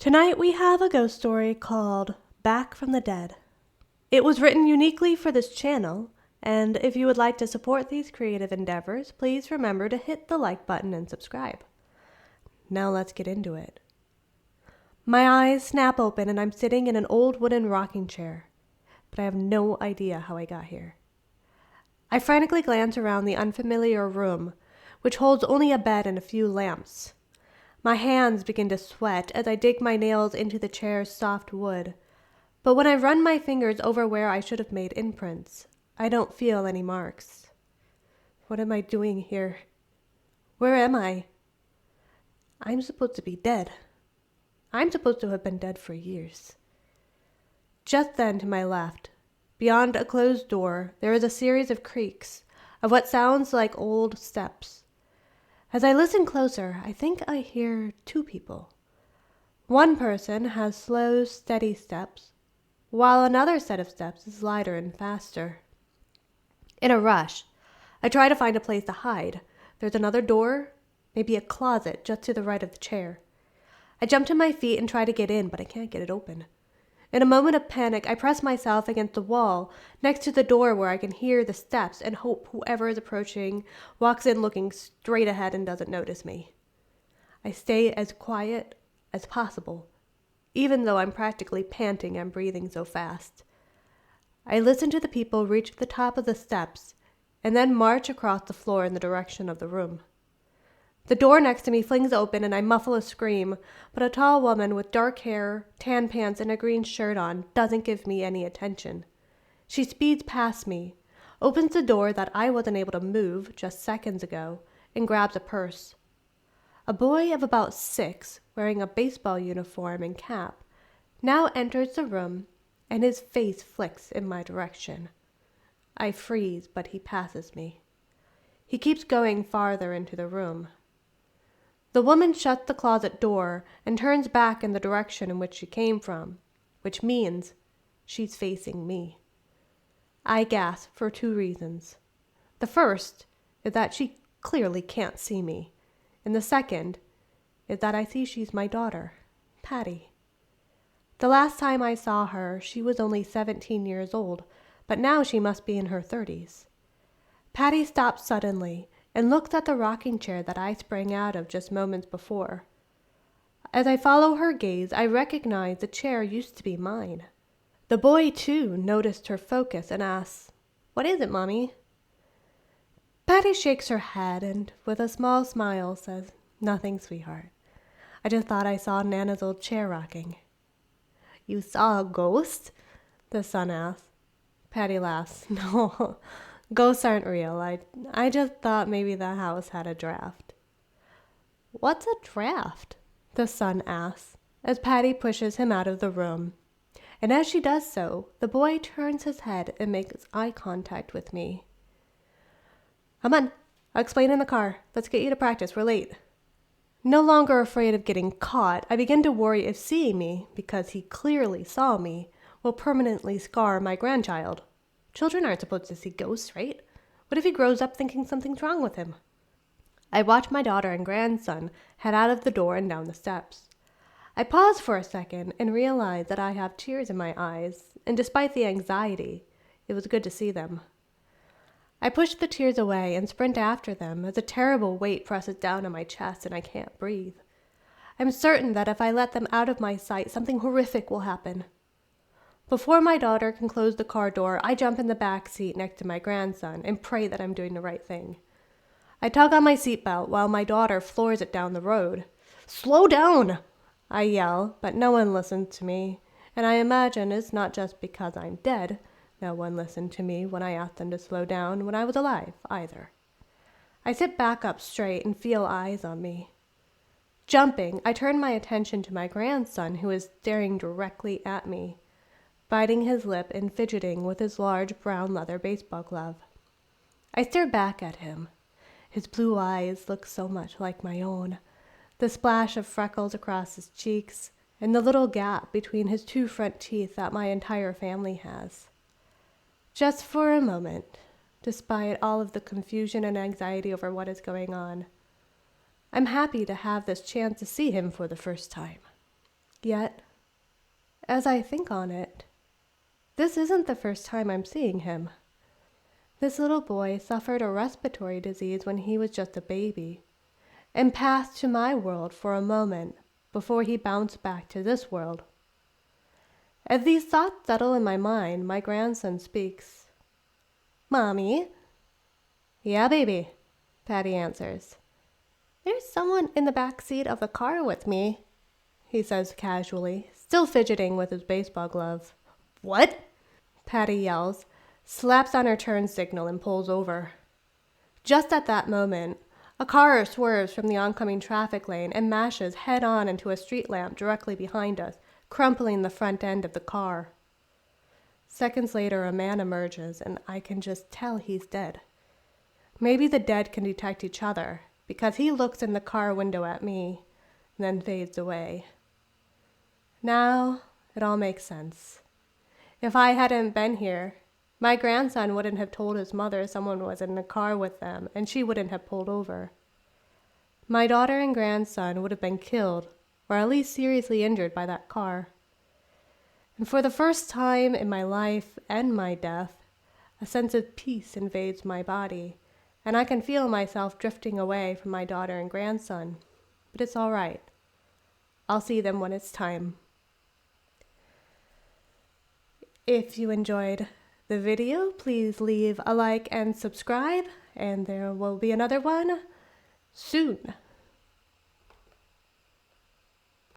Tonight we have a ghost story called Back from the Dead. It was written uniquely for this channel, and if you would like to support these creative endeavors, please remember to hit the like button and subscribe. Now let's get into it. My eyes snap open and I'm sitting in an old wooden rocking chair, but I have no idea how I got here. I frantically glance around the unfamiliar room, which holds only a bed and a few lamps. My hands begin to sweat as I dig my nails into the chair's soft wood, but when I run my fingers over where I should have made imprints, I don't feel any marks. What am I doing here? Where am I? I'm supposed to be dead. I'm supposed to have been dead for years. Just then, to my left, beyond a closed door, there is a series of creaks, of what sounds like old steps. As I listen closer, I think I hear two people. One person has slow, steady steps, while another set of steps is lighter and faster. In a rush, I try to find a place to hide. There's another door, maybe a closet just to the right of the chair. I jump to my feet and try to get in, but I can't get it open. In a moment of panic, I press myself against the wall next to the door where I can hear the steps and hope whoever is approaching walks in looking straight ahead and doesn't notice me. I stay as quiet as possible, even though I'm practically panting and breathing so fast. I listen to the people reach the top of the steps and then march across the floor in the direction of the room. The door next to me flings open and I muffle a scream, but a tall woman with dark hair, tan pants, and a green shirt on doesn't give me any attention. She speeds past me, opens the door that I wasn't able to move just seconds ago, and grabs a purse. A boy of about 6, wearing a baseball uniform and cap, now enters the room, and his face flicks in my direction. I freeze, but he passes me. He keeps going farther into the room. The woman shuts the closet door and turns back in the direction in which she came from, which means she's facing me. I gasp for 2 reasons. The first is that she clearly can't see me, and the second is that I see she's my daughter, Patty. The last time I saw her, she was only 17 years old, but now she must be in her 30s. Patty stops suddenly and looks at the rocking chair that I sprang out of just moments before. As I follow her gaze, I recognize the chair used to be mine. The boy, too, noticed her focus and asks, "What is it, Mommy?" Patty shakes her head and, with a small smile, says, "Nothing, sweetheart. I just thought I saw Nana's old chair rocking." "You saw a ghost?" the son asks. Patty laughs. "No. Ghosts aren't real. I just thought maybe the house had a draft." "What's a draft?" the son asks, as Patty pushes him out of the room. And as she does so, the boy turns his head and makes eye contact with me. "Come on, I'll explain in the car. Let's get you to practice. We're late." No longer afraid of getting caught, I begin to worry if seeing me, because he clearly saw me, will permanently scar my grandchild. Children aren't supposed to see ghosts, right? What if he grows up thinking something's wrong with him? I watch my daughter and grandson head out of the door and down the steps. I pause for a second and realize that I have tears in my eyes, and despite the anxiety, it was good to see them. I push the tears away and sprint after them as a terrible weight presses down on my chest and I can't breathe. I'm certain that if I let them out of my sight, something horrific will happen. Before my daughter can close the car door, I jump in the back seat next to my grandson and pray that I'm doing the right thing. I tug on my seatbelt while my daughter floors it down the road. "Slow down!" I yell, but no one listens to me, and I imagine it's not just because I'm dead. No one listened to me when I asked them to slow down when I was alive, either. I sit back up straight and feel eyes on me. Jumping, I turn my attention to my grandson, who is staring directly at me, biting his lip and fidgeting with his large brown leather baseball glove. I stare back at him. His blue eyes look so much like my own, the splash of freckles across his cheeks, and the little gap between his 2 front teeth that my entire family has. Just for a moment, despite all of the confusion and anxiety over what is going on, I'm happy to have this chance to see him for the first time. Yet, as I think on it, this isn't the first time I'm seeing him. This little boy suffered a respiratory disease when he was just a baby, and passed to my world for a moment before he bounced back to this world. As these thoughts settle in my mind, my grandson speaks. "Mommy?" "Yeah, baby," Patty answers. "There's someone in the back seat of the car with me," he says casually, still fidgeting with his baseball glove. "What?" Patty yells, slaps on her turn signal, and pulls over. Just at that moment, a car swerves from the oncoming traffic lane and mashes head-on into a street lamp directly behind us, crumpling the front end of the car. Seconds later, a man emerges, and I can just tell he's dead. Maybe the dead can detect each other, because he looks in the car window at me, then fades away. Now, it all makes sense. If I hadn't been here, my grandson wouldn't have told his mother someone was in the car with them, and she wouldn't have pulled over. My daughter and grandson would have been killed, or at least seriously injured by that car. And for the first time in my life and my death, a sense of peace invades my body, and I can feel myself drifting away from my daughter and grandson. But it's all right. I'll see them when it's time. If you enjoyed the video, please leave a like and subscribe, and there will be another one soon.